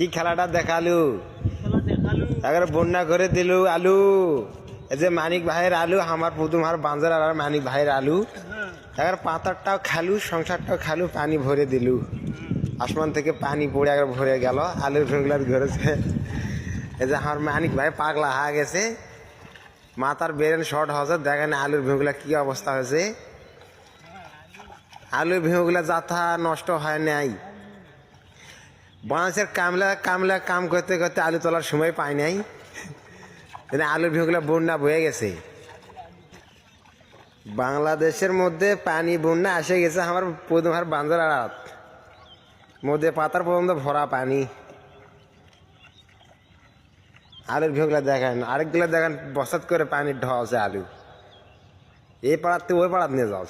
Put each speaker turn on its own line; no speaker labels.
কি খেলাটা দেখালু এবার বন্যা করে দিলু আলু এই যে মানিক ভাইয়ের আলু আমার পুতুমার বাঞ্জার আর মানিক ভাইয়ের আলু এবার পাতারটাও খালু সংসারটাও খালু পানি ভরে দিলু আসমান থেকে পানি পড়ে একবার ভরে গেল আলুর ভেগুলা ঘরেছে এই যে আমার মানিক ভাই পাগলা হয়ে গেছে মাথার ব্রেন শর্ট হয়েছে দেখেন আলুর ভেগুলা কি অবস্থা হয়েছে আলুর ভেগুলা যাথা নষ্ট হয় নাই বাঁশের কামলা কাম করতে করতে আলু তোলার সময় পাই নাই আলুর ভেগুলা বন্যা বয়ে গেছে বাংলাদেশের মধ্যে পানি বন্যা এসে গেছে আমার প্রথমার বাঞ্জার রাত মধ্যে পাতার পর্যন্ত ভরা পানি আলুর ভেগুলা দেখেন আরেকগুলা দেখেন বসাত করে পানির ঢালছে আলু এই পাড়াতে ওই পাড়াত নিয়ে যাওয়া